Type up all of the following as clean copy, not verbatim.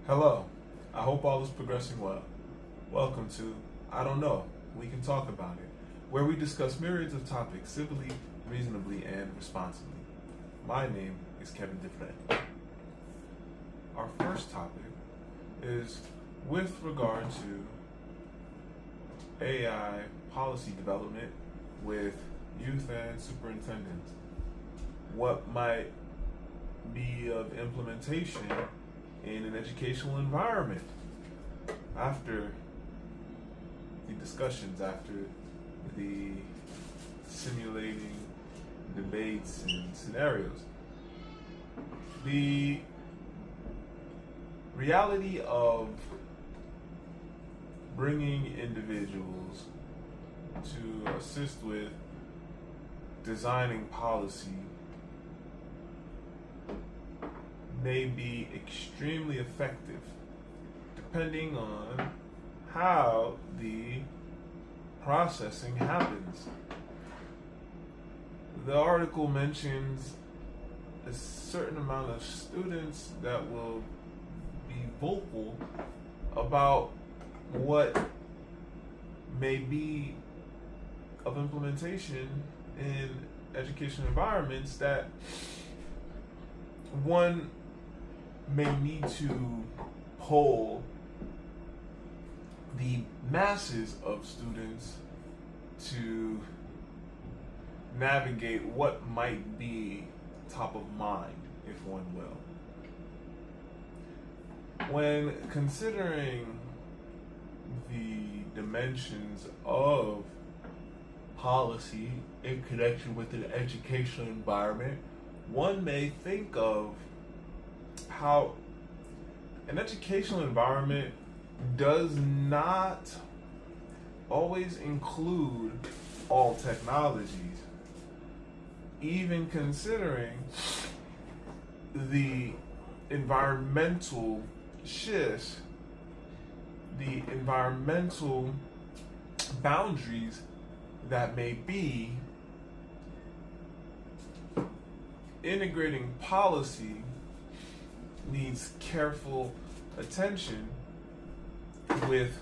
Hello, I hope all is progressing well. Welcome to I Don't Know, We Can Talk About It, where we discuss myriads of topics civilly, reasonably, and responsibly. My name is Kevin Dufresne. Our first topic is with regard to AI policy development with youth and superintendents. What might be of implementation in an educational environment after the discussions, after the simulating debates and scenarios. The reality of bringing individuals to assist with designing policy may be extremely effective depending on how the processing happens. The article mentions a certain amount of students that will be vocal about what may be of implementation in education environments that one may need to poll the masses of students to navigate what might be top of mind, if one will. When considering the dimensions of policy in connection with an educational environment, one may think of how an educational environment does not always include all technologies, even considering the environmental shifts, the environmental boundaries that may be. Integrating policy needs careful attention with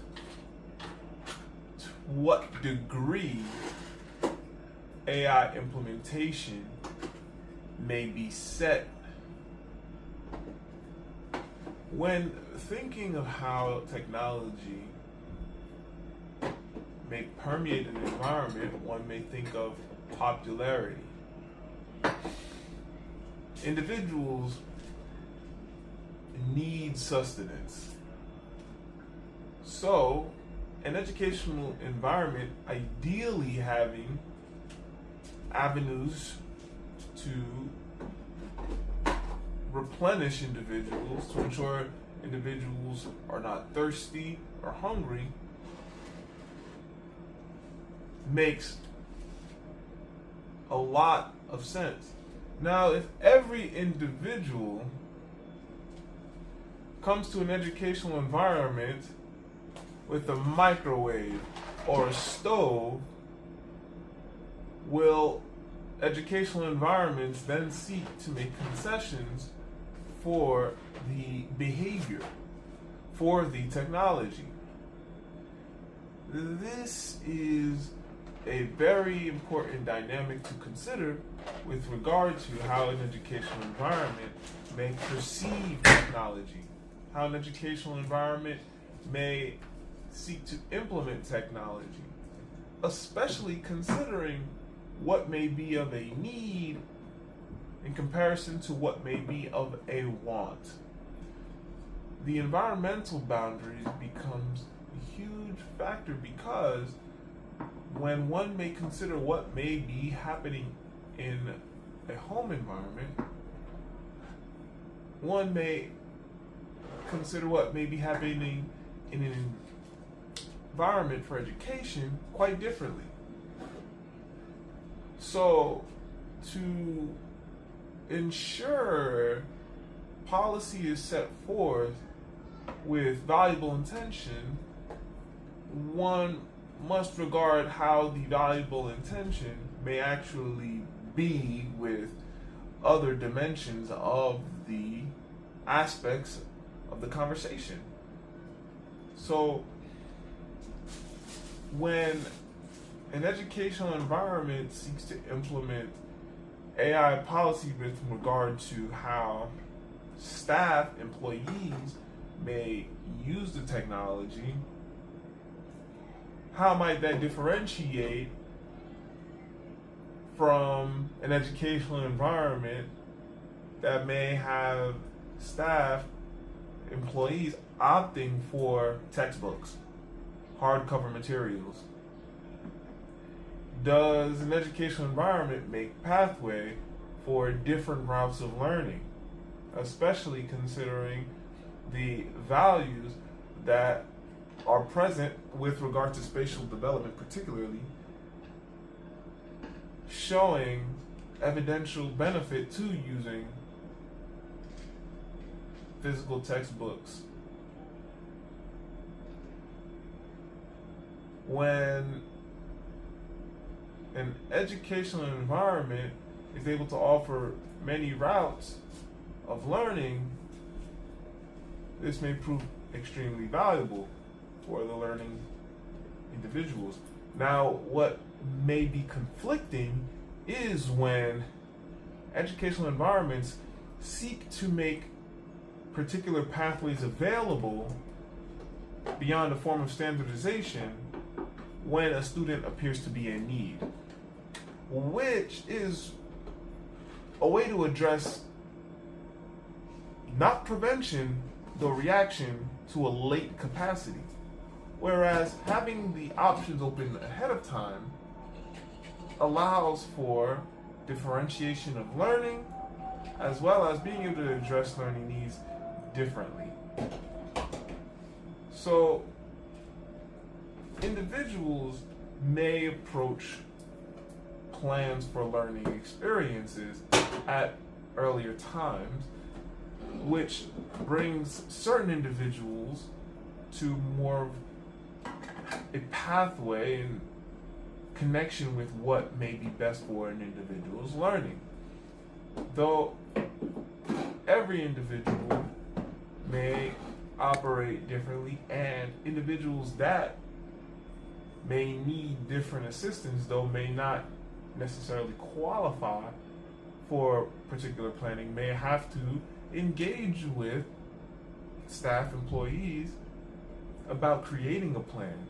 to what degree AI implementation may be set. When thinking of how technology may permeate an environment, one may think of popularity. Individuals need sustenance. So, an educational environment ideally having avenues to replenish individuals, to ensure individuals are not thirsty or hungry, makes a lot of sense. Now, if every individual comes to an educational environment with a microwave or a stove, will educational environments then seek to make concessions for the behavior, for the technology? This is a very important dynamic to consider with regard to how an educational environment may perceive technology, how an educational environment may seek to implement technology, especially considering what may be of a need in comparison to what may be of a want. The environmental boundaries becomes a huge factor because when one may consider what may be happening in a home environment, one may consider what may be happening in an environment for education quite differently. So, to ensure policy is set forth with valuable intention, one must regard how the valuable intention may actually be with other dimensions of the aspects of the conversation. So when an educational environment seeks to implement AI policy with regard to how staff, employees may use the technology, how might that differentiate from an educational environment that may have staff, employees opting for textbooks, hardcover materials? Does an educational environment make pathway for different routes of learning, especially considering the values that are present with regard to spatial development, particularly showing evidential benefit to using physical textbooks? When an educational environment is able to offer many routes of learning, this may prove extremely valuable for the learning individuals. Now, what may be conflicting is when educational environments seek to make particular pathways available beyond a form of standardization when a student appears to be in need, which is a way to address not prevention, the reaction to a late capacity. Whereas having the options open ahead of time allows for differentiation of learning, as well as being able to address learning needs differently. So individuals may approach plans for learning experiences at earlier times, which brings certain individuals to more of a pathway and connection with what may be best for an individual's learning. Though every individual may operate differently, and individuals that may need different assistance, though may not necessarily qualify for particular planning, may have to engage with staff, employees about creating a plan.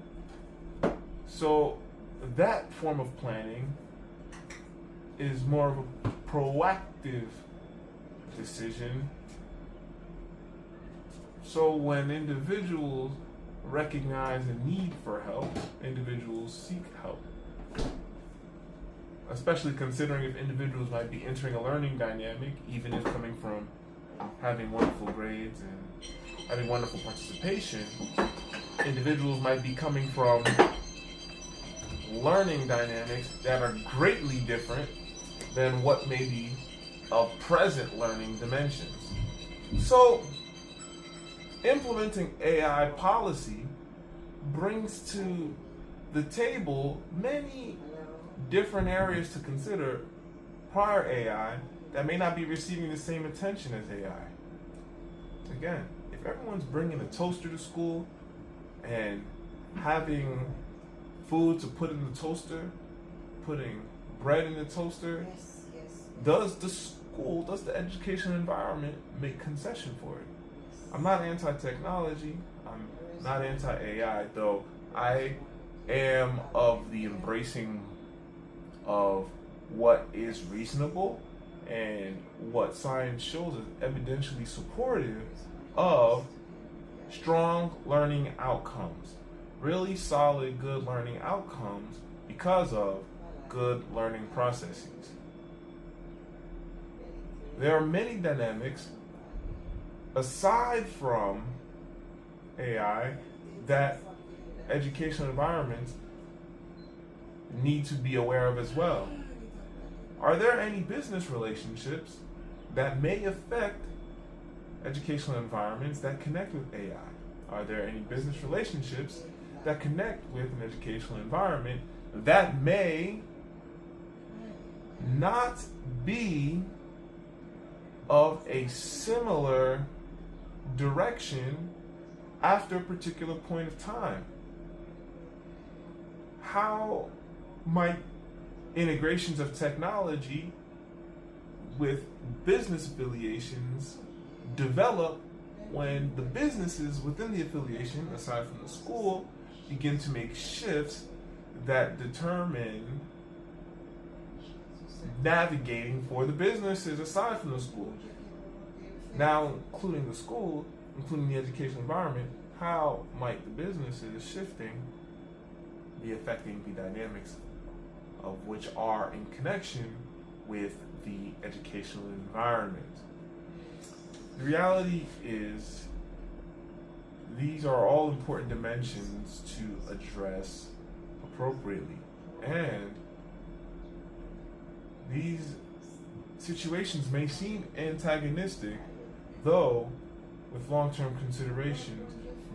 So that form of planning is more of a proactive decision. So when individuals recognize a need for help, individuals seek help. Especially considering if individuals might be entering a learning dynamic, even if coming from having wonderful grades and having wonderful participation, individuals might be coming from learning dynamics that are greatly different than what may be of present learning dimensions. So, implementing AI policy brings to the table many different areas to consider prior AI that may not be receiving the same attention as AI. Again, if everyone's bringing a toaster to school and having food to put in the toaster, putting bread in the toaster, does the school, does the education environment make concession for it? I'm not anti-technology, I'm not anti-AI, though I am of the embracing of what is reasonable and what science shows is evidentially supportive of strong learning outcomes, really solid, good learning outcomes because of good learning processes. There are many dynamics aside from AI that educational environments need to be aware of as well. Are there any business relationships that may affect educational environments that connect with AI? Are there any business relationships that connect with an educational environment that may not be of a similar direction after a particular point of time? How might integrations of technology with business affiliations develop when the businesses within the affiliation, aside from the school, begin to make shifts that determine navigating for the businesses aside from the school? Now, including the school, including the educational environment, how might the businesses shifting be affecting the dynamics of which are in connection with the educational environment? The reality is these are all important dimensions to address appropriately, and these situations may seem antagonistic, though with long-term considerations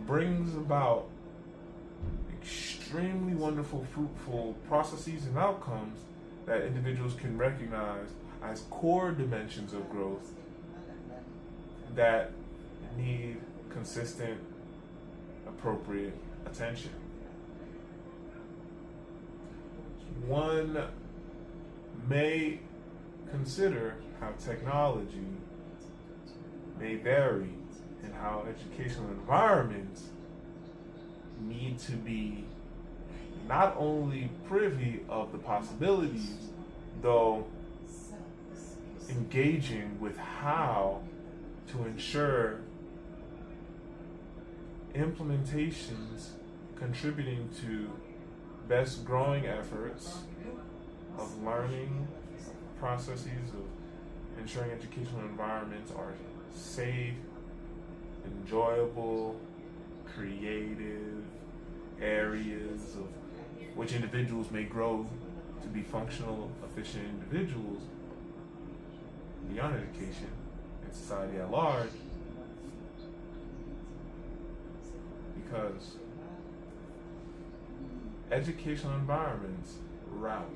brings about extremely wonderful, fruitful processes and outcomes that individuals can recognize as core dimensions of growth that need consistent, appropriate attention. One may consider how technology may vary and how educational environments need to be not only privy of the possibilities, though engaging with how to ensure implementations contributing to best growing efforts of learning, processes of ensuring educational environments are safe, enjoyable, creative areas of which individuals may grow to be functional, efficient individuals beyond education and society at large, because educational environments route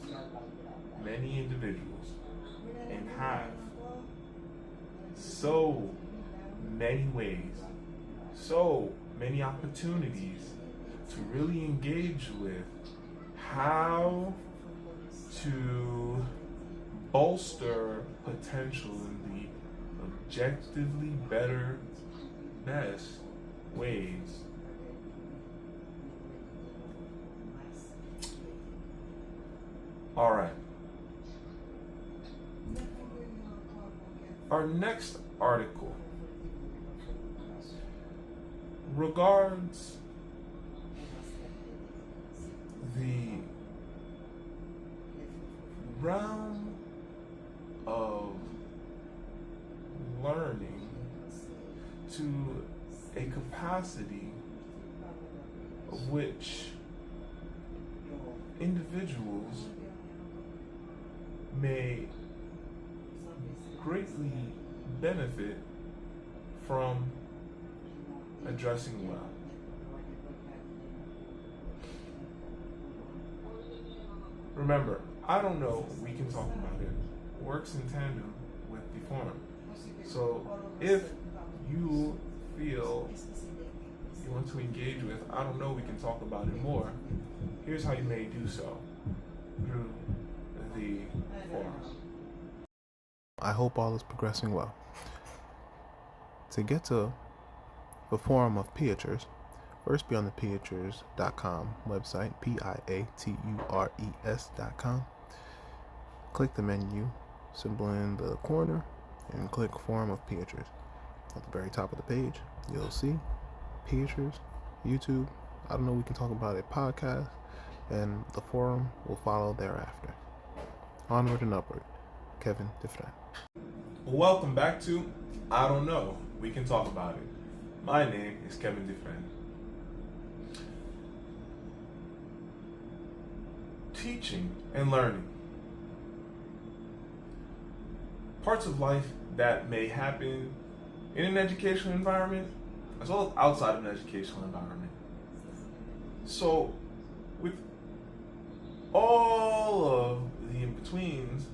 many individuals and have so many ways, so many opportunities to really engage with how to bolster potential in the objectively better, best ways. All right. Our next article regards the realm of learning to a capacity of which individuals may greatly benefit from addressing well. Remember, I don't know, we can talk about it, works in tandem with the forum. So if you feel you want to engage with, I don't know, we can talk about it more, here's how you may do so through the forum. I hope all is progressing well. To get to the forum of Piatures, first be on the piatures.com website, piatures.com. Click the menu symbol in the corner and click Forum of Piatures. At the very top of the page, you'll see Piatures, YouTube, I don't know, we can talk about it, podcast, and the forum will follow thereafter. Onward and Upward, Kevin Dufresne. Welcome back to I Don't Know, We Can Talk About It. My name is Kevin Dufresne. Teaching and learning. Parts of life that may happen in an educational environment as well as outside of an educational environment. So, with all of the in-betweens,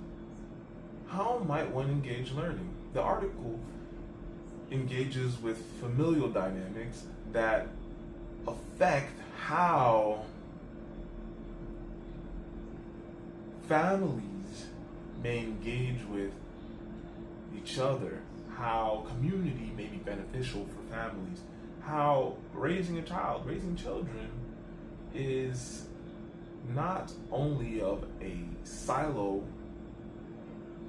how might one engage learning? The article engages with familial dynamics that affect how families may engage with each other, how community may be beneficial for families, how raising a child, raising children is not only of a silo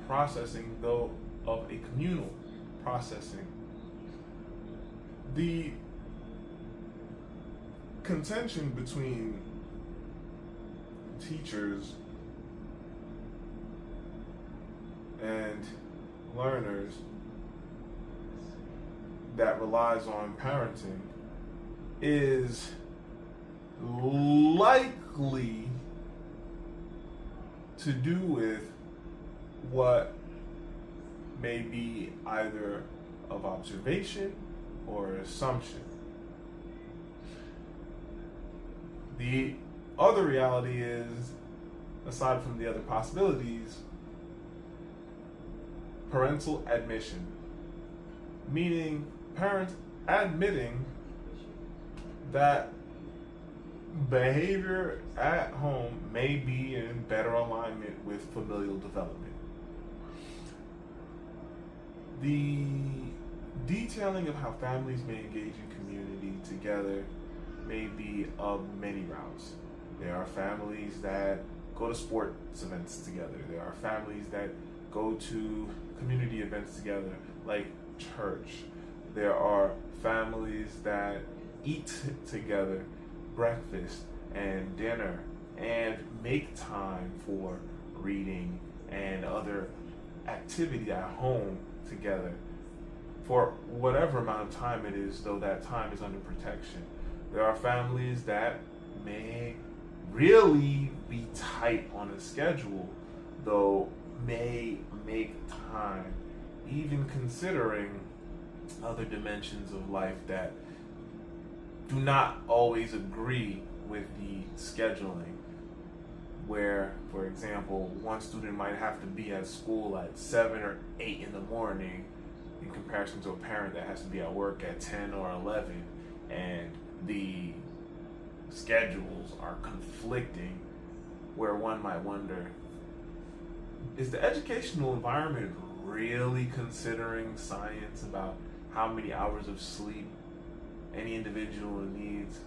processing, though of a communal processing. The contention between teachers and learners that relies on parenting is likely to do with what may be either of observation or assumption. The other reality is, aside from the other possibilities, parental admission, meaning parents admitting that behavior at home may be in better alignment with familial development. The detailing of how families may engage in community together may be of many routes. There are families that go to sports events together. There are families that go to community events together, like church. There are families that eat together, breakfast and dinner, and make time for reading and other activity at home together for whatever amount of time it is, though that time is under protection. There are families that may really be tight on a schedule, though may make time, even considering other dimensions of life that do not always agree with the scheduling, where, for example, one student might have to be at school at 7 or 8 in the morning in comparison to a parent that has to be at work at 10 or 11, and the schedules are conflicting, where one might wonder, is the educational environment really considering science about how many hours of sleep any individual needs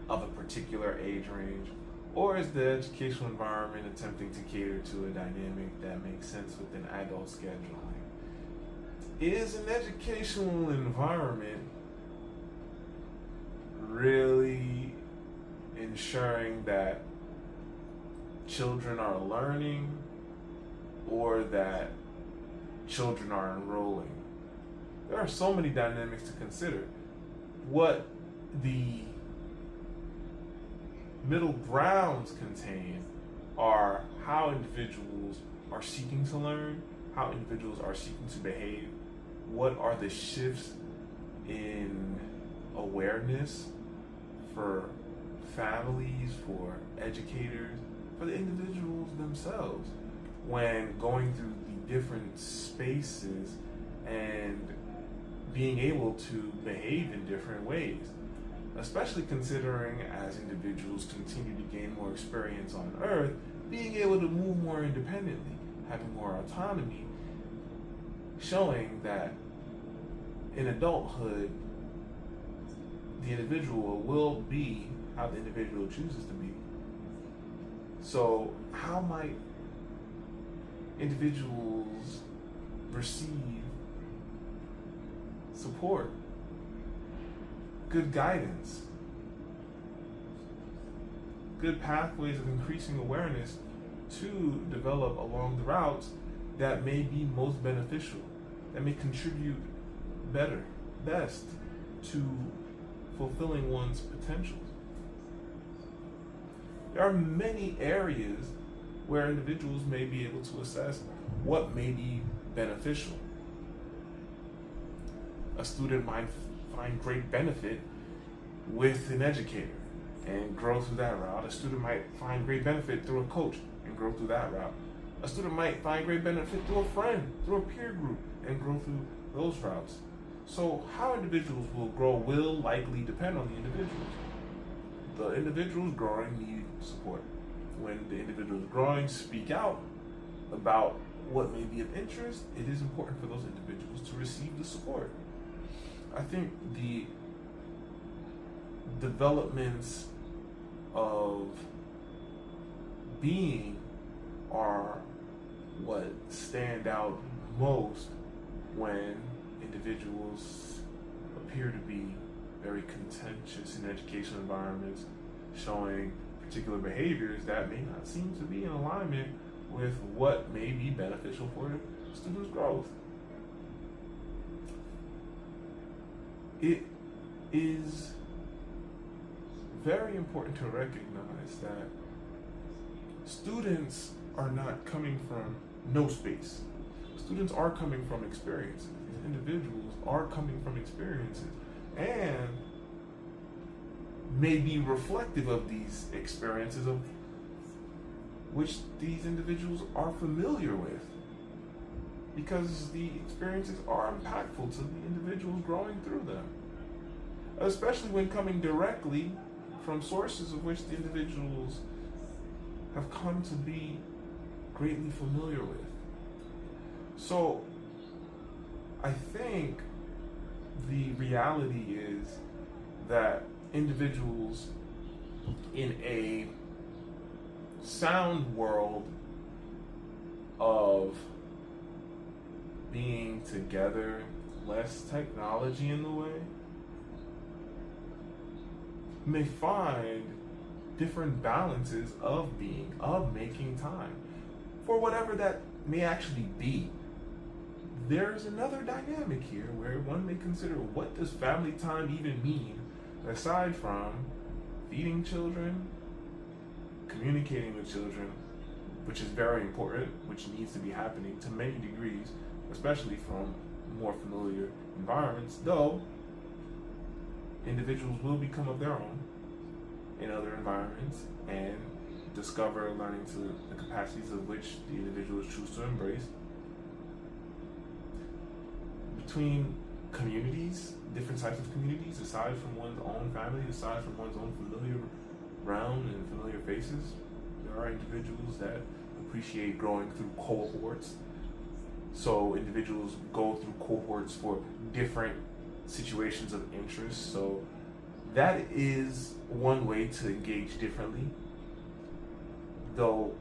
of a particular age range? Or is the educational environment attempting to cater to a dynamic that makes sense within adult scheduling? Is an educational environment really ensuring that children are learning or that children are enrolling? There are so many dynamics to consider. What the middle grounds contain are how individuals are seeking to learn, how individuals are seeking to behave, what are the shifts in awareness for families, for educators, for the individuals themselves when going through the different spaces and being able to behave in different ways, especially considering as individuals continue to gain more experience on Earth, being able to move more independently, having more autonomy, showing that in adulthood, the individual will be how the individual chooses to be. So how might individuals receive support, good guidance, good pathways of increasing awareness to develop along the routes that may be most beneficial, that may contribute best to fulfilling one's potentials? There are many areas where individuals may be able to assess what may be beneficial. A student might find great benefit with an educator and grow through that route. A student might find great benefit through a coach and grow through that route. A student might find great benefit through a friend, through a peer group, and grow through those routes. So how individuals will grow will likely depend on the individuals. The individuals growing need support. When the individuals growing speak out about what may be of interest, it is important for those individuals to receive the support. I think the developments of being are what stand out most when individuals appear to be very contentious in educational environments, showing particular behaviors that may not seem to be in alignment with what may be beneficial for the student's growth. It is very important to recognize that students are not coming from no space. Students are coming from experiences. These individuals are coming from experiences and may be reflective of these experiences of which these individuals are familiar with, because the experiences are impactful to the individuals growing through them, especially when coming directly from sources of which the individuals have come to be greatly familiar with. So I think the reality is that individuals in a sound world of being together, less technology in the way, may find different balances of being, of making time, for whatever that may actually be. There's another dynamic here where one may consider, what does family time even mean, aside from feeding children, communicating with children, which is very important, which needs to be happening to many degrees, especially from more familiar environments, though individuals will become of their own in other environments and discover learning to the capacities of which the individuals choose to embrace. Between communities, different types of communities, aside from one's own family, aside from one's own familiar realm and familiar faces, there are individuals that appreciate growing through cohorts. So individuals go through cohorts for different situations of interest. So that is one way to engage differently. Though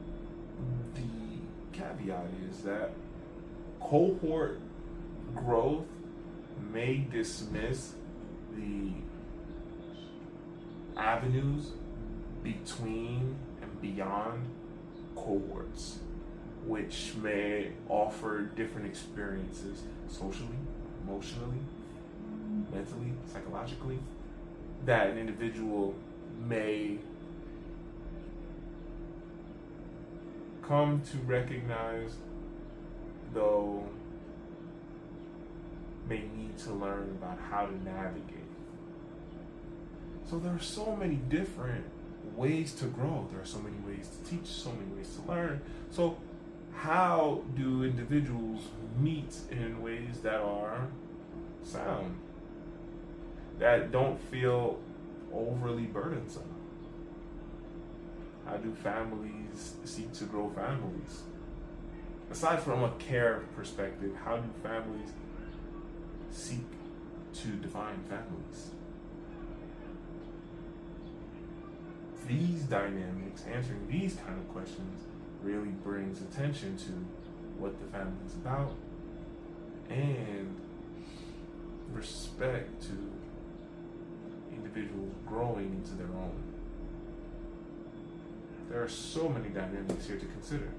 the caveat is that cohort growth may dismiss the avenues between and beyond cohorts, which may offer different experiences socially, emotionally, mentally, psychologically, that an individual may come to recognize, though may need to learn about how to navigate. So there are so many different ways to grow. There are so many ways to teach, so many ways to learn. So how do individuals meet in ways that are sound, that don't feel overly burdensome? How do families seek to grow families? Aside from a care perspective, how do families seek to define families? These dynamics, answering these kind of questions, really brings attention to what the family is about and respect to individuals growing into their own. There are so many dynamics here to consider.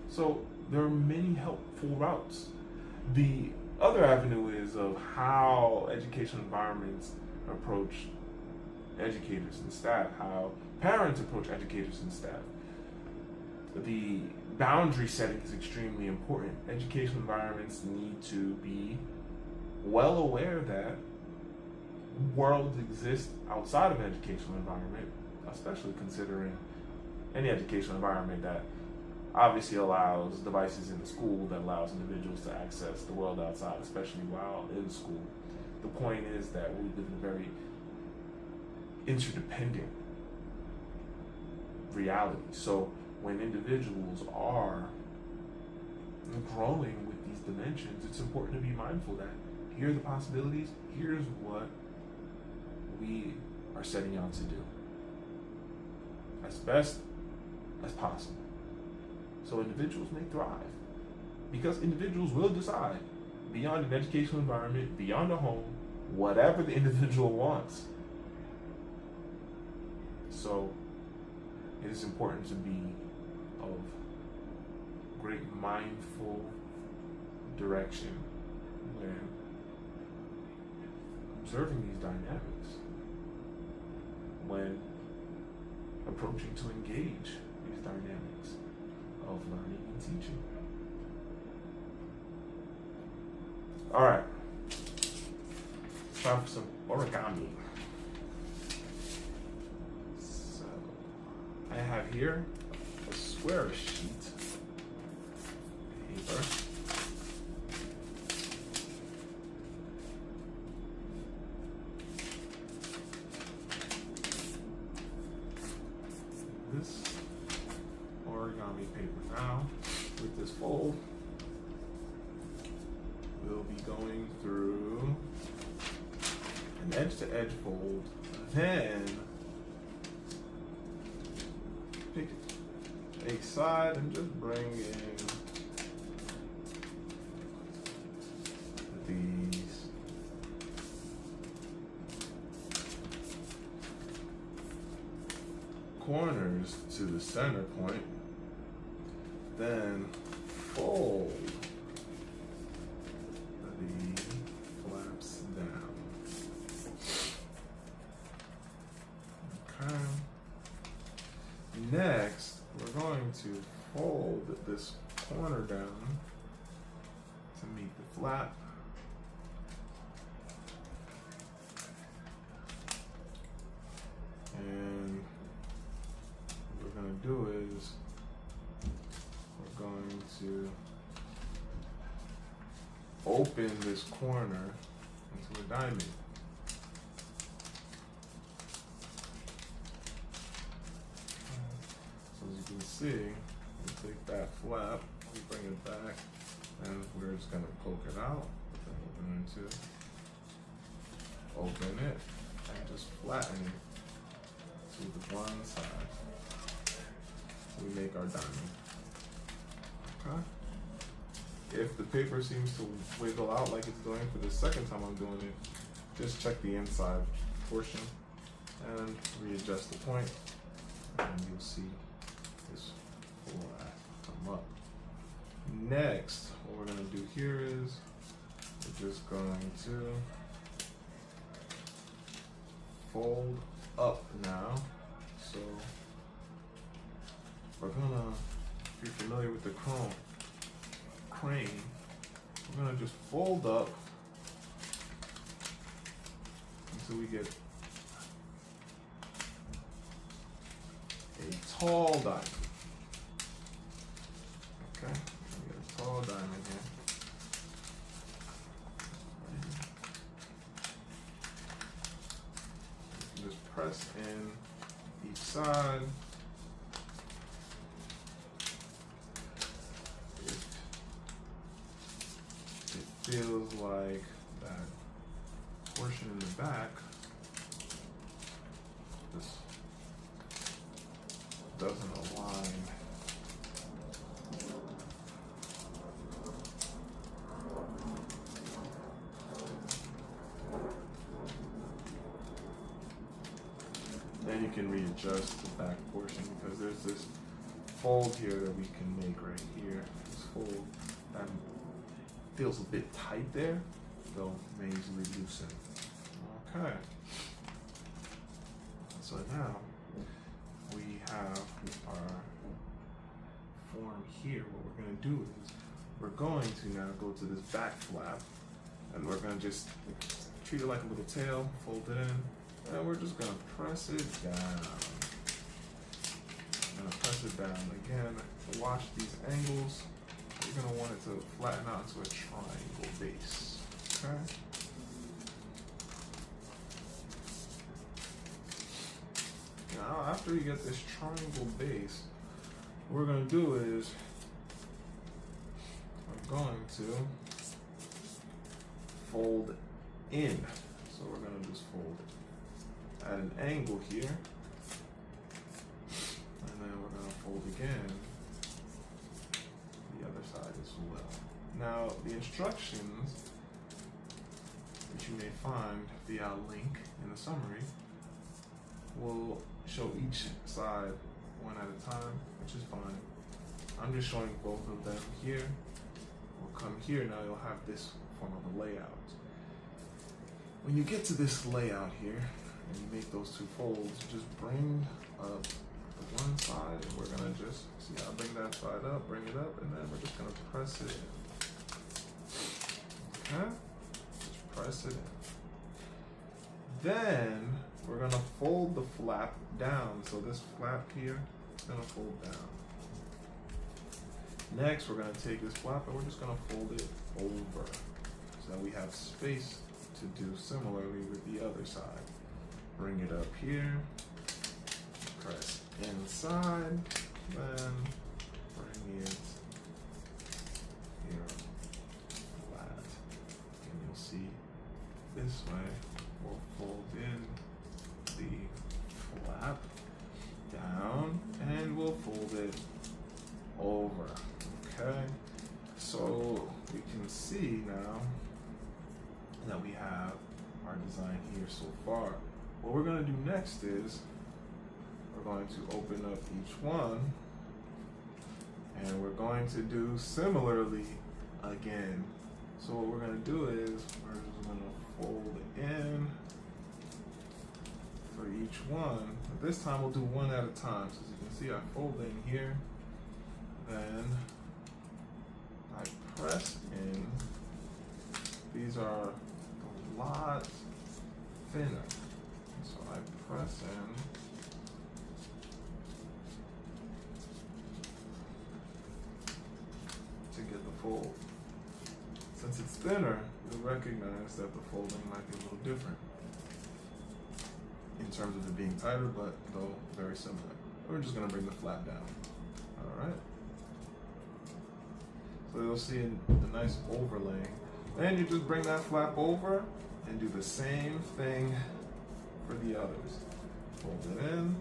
So there are many helpful routes. The other avenue is of how educational environments approach educators and staff, how parents approach educators and staff. The boundary setting is extremely important. Educational environments need to be well aware that worlds exist outside of an educational environment, especially considering any educational environment that obviously allows devices in the school that allows individuals to access the world outside, especially while in school. The point is that we live in a very interdependent reality. So when individuals are growing with these dimensions, it's important to be mindful that here are the possibilities, here's what we are setting out to do as best as possible. So individuals may thrive, because individuals will decide beyond an educational environment, beyond a home, whatever the individual wants. So it is important to be of great mindful direction when observing these dynamics, when approaching to engage these dynamics of learning and teaching. All right, time for some origami. So I have here a square sheet paper. This origami paper now, with this fold, we'll be going through an edge-to-edge fold, then pick a side and just bring in these corners to the center point, then fold the flaps down. Okay. Next, we're going to fold this corner down to meet the flap. And what we're going to do is we're going to open this corner into a diamond. So as you can see, we take that flap, we bring it back, and we're just going to poke it out, open it, and just flatten it to the one side. So we make our diamond. Okay. If the paper seems to wiggle out like it's doing for the second time I'm doing it, just check the inside portion and readjust the point, and you'll see this flat come up. Next, what we're going to do here is we're just going to fold up now. So we're gonna, if you're familiar with the crane, we're gonna just fold up until we get a tall diamond. Okay, we get a tall diamond here. Just press in each side. It feels like that portion in the back just doesn't align. Then you can readjust the back portion, because there's this fold here that we can make right here. This fold that feels a bit tight there, so may easily loosen. Okay. So now we have our form here. What we're going to do is we're going to now go to this back flap, and we're going to just treat it like a little tail, fold it in, and we're just going to press it down. gonna press it down. Again, to watch these angles, you're gonna want it to flatten out into a triangle base. Okay. Now, after you get this triangle base, what we're going to do is we're going to fold in. So we're going to just fold it at an angle here. And then we're going to fold again the other side as well. Now, the instructions that you may find via link in the summary will show each side one at a time, which is fine. I'm just showing both of them here. We'll come here, now you'll have this form of a layout. When you get to this layout here, and you make those two folds, just bring up the one side, and we're gonna just, see how I bring that side up, bring it up, and then we're just gonna press it in. Okay? Just press it in. Then, we're gonna fold the flap down. So this flap here is gonna fold down. Next, we're gonna take this flap and we're just gonna fold it over. So that we have space to do similarly with the other side. Bring it up here, press inside, then bring it here flat. And you'll see this way, we'll fold in the flap down and we'll fold it over. Okay, so we can see now that we have our design here so far. What we're going to do next is we're going to open up each one and we're going to do similarly again. So what we're going to do is we're just going to fold in for each one. But this time we'll do one at a time. So as you can see, I fold in here, then I press in. These are a lot thinner. So I press in. To get the fold. Since it's thinner, you'll recognize that the folding might be a little different in terms of it being tighter, but though very similar. We're just gonna bring the flap down. All right. So you'll see a nice overlaying. Then you just bring that flap over and do the same thing for the others. Fold it in.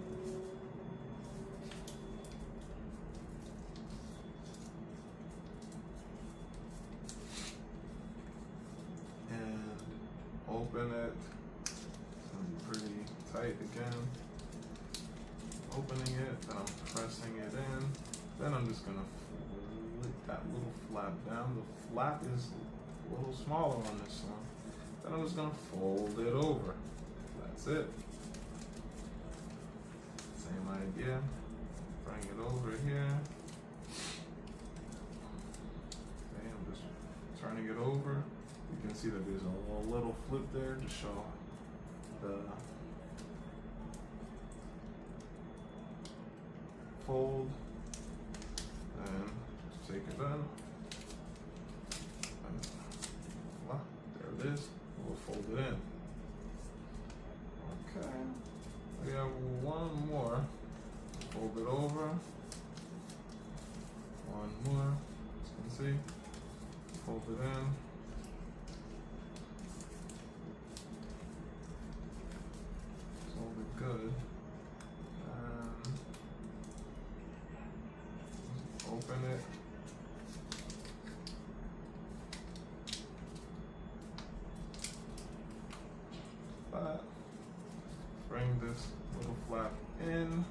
And open it. It's gonna be pretty tight again. Opening it, then I'm pressing it in. Then I'm just gonna flick that little flap down. The flap is a little smaller on this one. Then I'm just gonna fold it over. That's it. Same idea. Bring it over here. Okay, I'm just turning it over. You can see that there's a little flip there to show the fold. And just take it in. And voila, there it is. We'll fold it in. Okay. We have one more. Fold it over. One more. As you can see. Fold it in. Fold it good. And open it. That. Bring this little flap in.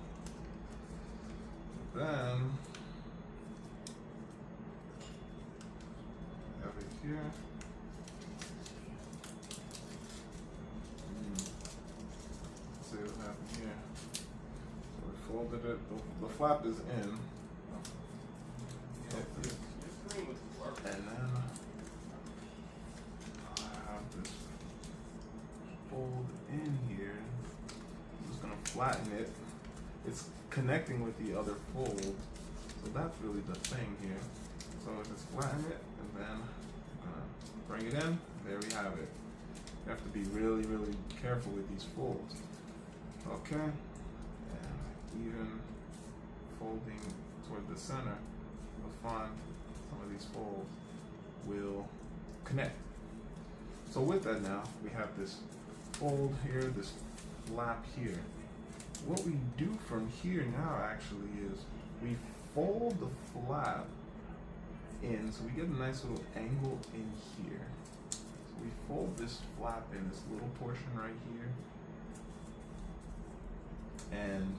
Then have it here. Let's see what happened here. So we folded it. The flap is in. And then I have this fold in here. I'm just gonna flatten it it's connecting with the other fold. So that's really the thing here. So just flatten it, and then bring it in. There we have it. You have to be really, really careful with these folds. Okay, and even folding toward the center, you'll find some of these folds will connect. So with that now, we have this fold here, this flap here. What we do from here now actually is we fold the flap in, so we get a nice little angle in here. So we fold this flap in, this little portion right here. And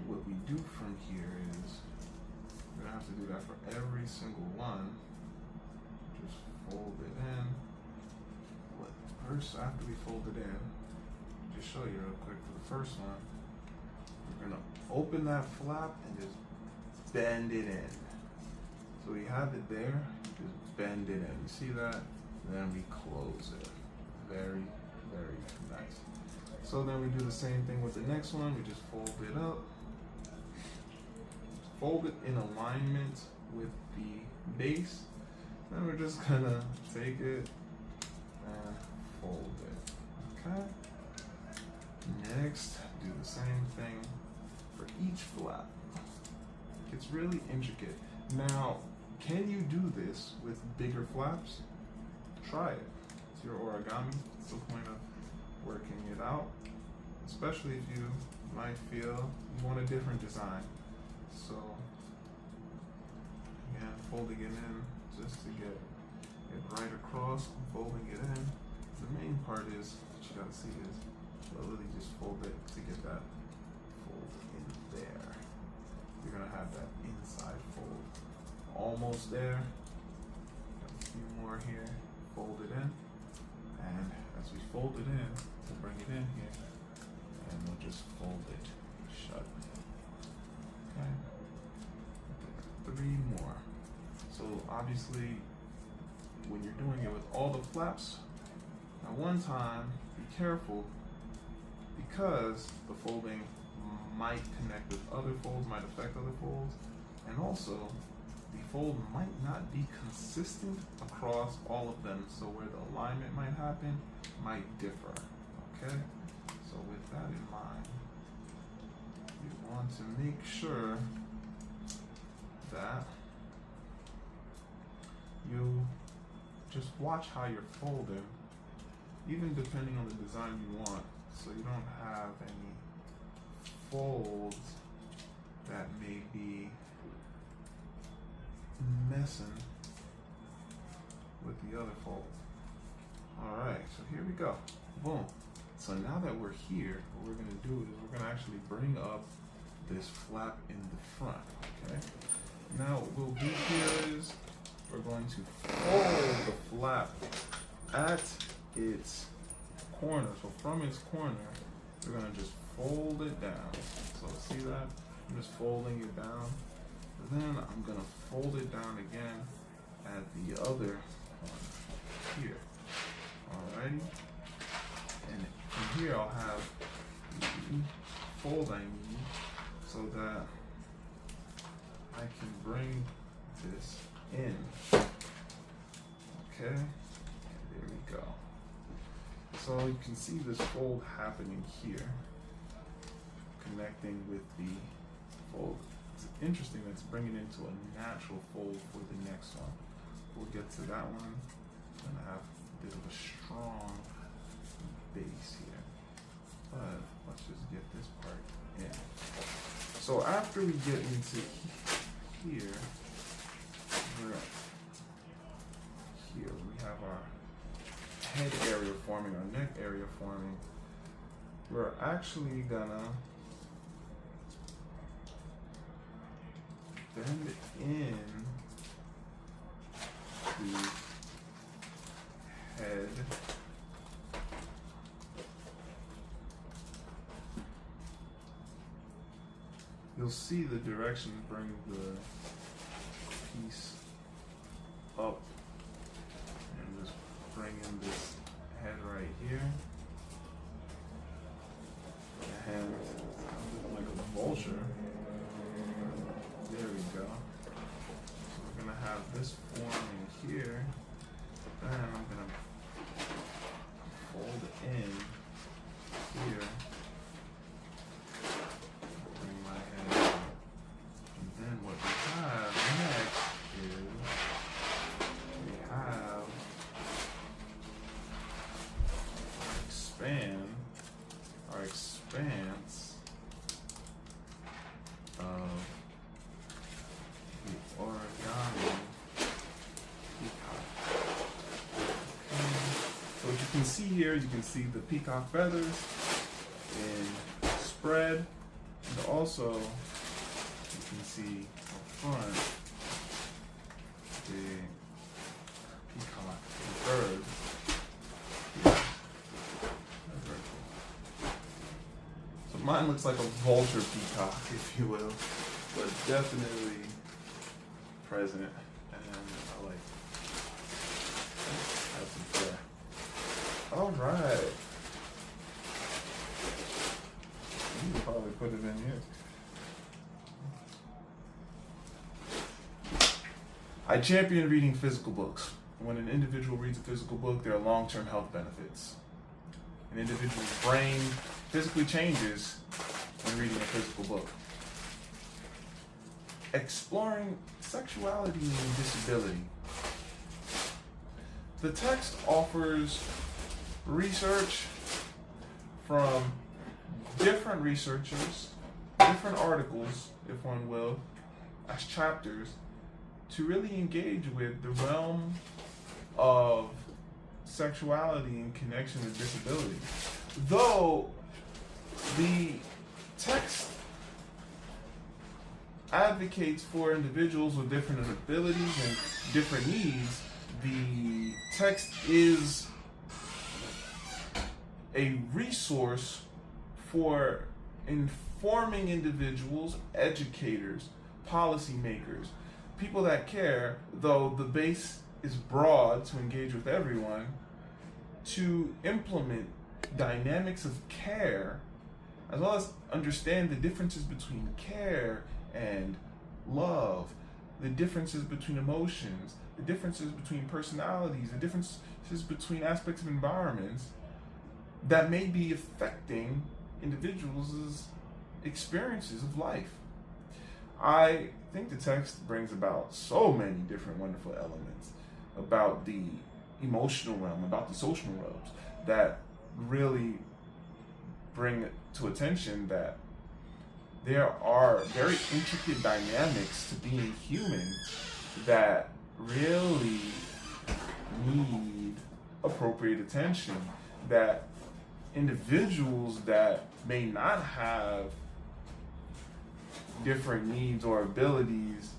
what we do from here is, we're gonna have to do that for every single one. Just fold it in. First, after we fold it in, just show you real quick for the first one, we're gonna open that flap and just bend it in. So we have it there, just bend it in. You see that? And then we close it. Very, very nice. So then we do the same thing with the next one. We just fold it up. Fold it in alignment with the base. Then we're just gonna take it and fold it. Okay? Next, do the same thing for each flap. It's really intricate. Now, can you do this with bigger flaps? Try it. It's your origami. It's the point of working it out. Especially if you might feel you want a different design. So, again, folding it in just to get it right across, folding it in. The main part is, what you gotta see is, slowly just fold it to get that fold in there. You're gonna have that inside fold. Almost there. Got a few more here. Fold it in. And as we fold it in, we'll bring it in here. And we'll just fold it shut. Okay. 3 more. So obviously, when you're doing it with all the flaps, at one time, be careful, because the folding might connect with other folds, might affect other folds, and also the fold might not be consistent across all of them, so where the alignment might happen might differ. Okay? So with that in mind, you want to make sure that you just watch how you're folding, even depending on the design you want, so you don't have any folds that may be messing with the other fold. Alright, so here we go. Boom. So now that we're here, what we're going to do is we're going to actually bring up this flap in the front. Okay? Now what we'll do here is we're going to fold the flap at its corner. So from its corner, we're going to just fold it down. So see that? I'm just folding it down. And then I'm going to fold it down again at the other corner here. Alrighty? And from here I'll have the fold I need so that I can bring this in. Okay? And there we go. So you can see this fold happening here, connecting with the fold. It's interesting that it's bringing it into a natural fold for the next one. We'll get to that one. I'm gonna have a bit of a strong base here, but let's just get this part in. So after we get into here, we have our head area forming, our neck area forming. We're actually gonna bend in the head you'll see the direction bring the piece up and just bring in this head right here. And like a vulture. There we go. So we're gonna have this forming here. Then I'm gonna fold it in here. Bring my head in. And then what we have next is we have our expanse of the Origami Peacock. So what you can see here, you can see the peacock feathers in spread, and also you can see up front the peacock, the bird. So mine looks like a vulture peacock, if you will, but definitely present, and I like have some flair. All right. You can probably put it in here. I champion reading physical books. When an individual reads a physical book, there are long-term health benefits. An individual's brain physically changes when reading a physical book. Exploring sexuality and disability. The text offers research from different researchers, different articles, if one will, as chapters, to really engage with the realm of sexuality in connection with disability. Though the text advocates for individuals with different abilities and different needs, the text is a resource for informing individuals, educators, policymakers, people that care, though the base is broad to engage with everyone, to implement dynamics of care, as well as understand the differences between care and love, the differences between emotions, the differences between personalities, the differences between aspects of environments that may be affecting individuals' experiences of life. I think the text brings about so many different wonderful elements about the emotional realm, about the social realms, that really bring to attention that there are very intricate dynamics to being human that really need appropriate attention, that individuals that may not have different needs or abilities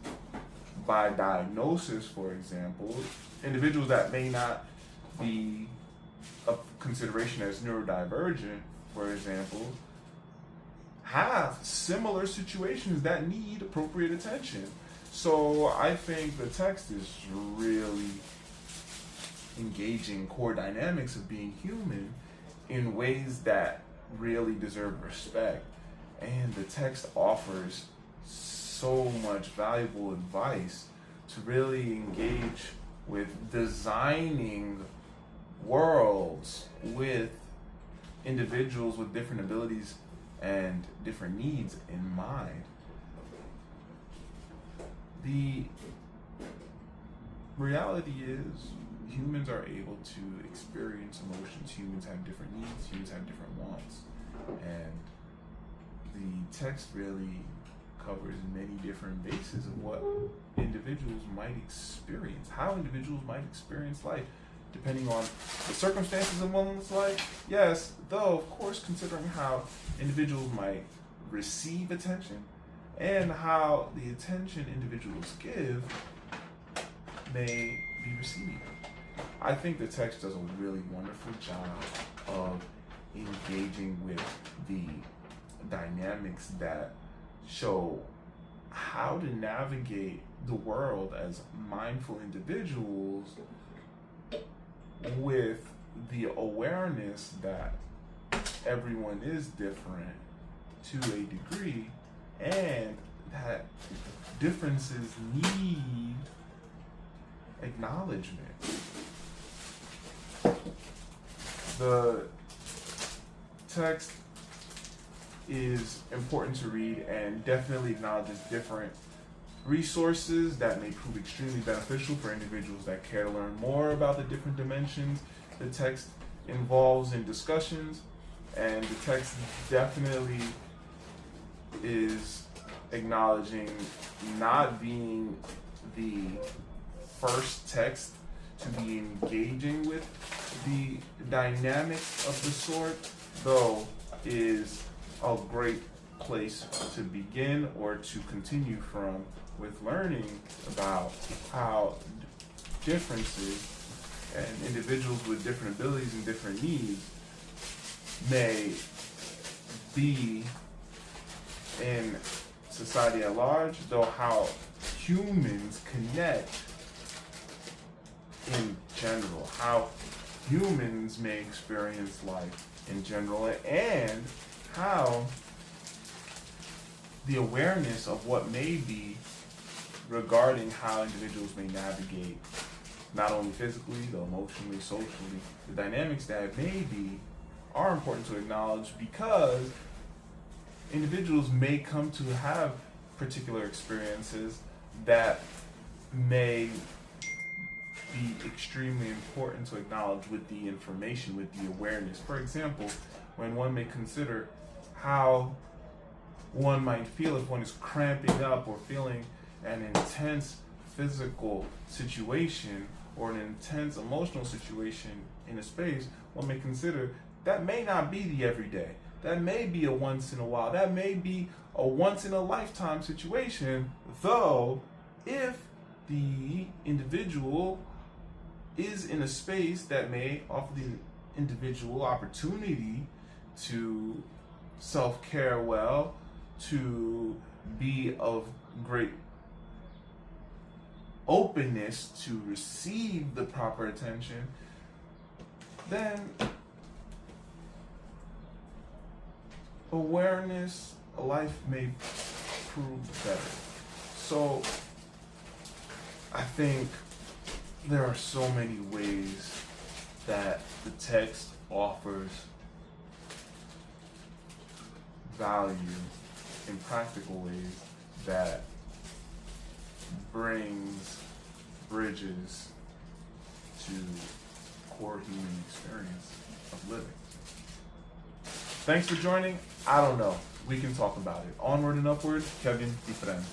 by diagnosis, for example, individuals that may not be of consideration as neurodivergent, for example, have similar situations that need appropriate attention. So I think the text is really engaging core dynamics of being human in ways that really deserve respect. And the text offers so much valuable advice to really engage with designing worlds with individuals with different abilities and different needs in mind. The reality is humans are able to experience emotions. Humans have different needs. Humans have different wants. And the text really covers many different bases of what individuals might experience, how individuals might experience life, depending on the circumstances of one's life. Yes, though, of course, considering how individuals might receive attention and how the attention individuals give may be received. I think the text does a really wonderful job of engaging with the dynamics that show how to navigate the world as mindful individuals with the awareness that everyone is different to a degree, and that differences need acknowledgement. The text is important to read and definitely acknowledges different resources that may prove extremely beneficial for individuals that care to learn more about the different dimensions the text involves in discussions. And the text definitely is acknowledging not being the first text to be engaging with the dynamics of the sort, though is a great place to begin or to continue from with learning about how differences and individuals with different abilities and different needs may be in society at large, though how humans connect in general, how humans may experience life in general, and how the awareness of what may be regarding how individuals may navigate not only physically, though emotionally, socially, the dynamics that may be are important to acknowledge, because individuals may come to have particular experiences that may be extremely important to acknowledge with the information, with the awareness. For example, when one may consider how one might feel if one is cramping up or feeling an intense physical situation or an intense emotional situation in a space, one may consider that may not be the everyday. That may be a once in a while. That may be a once in a lifetime situation, though if the individual is in a space that may offer the individual opportunity to self-care well, to be of great openness to receive the proper attention, then awareness, life may prove better. So I think there are so many ways that the text offers value in practical ways that bridges to core human experience of living. Thanks for joining. I don't know. We can talk about it. Onward and Upward, Kevin Dufresne.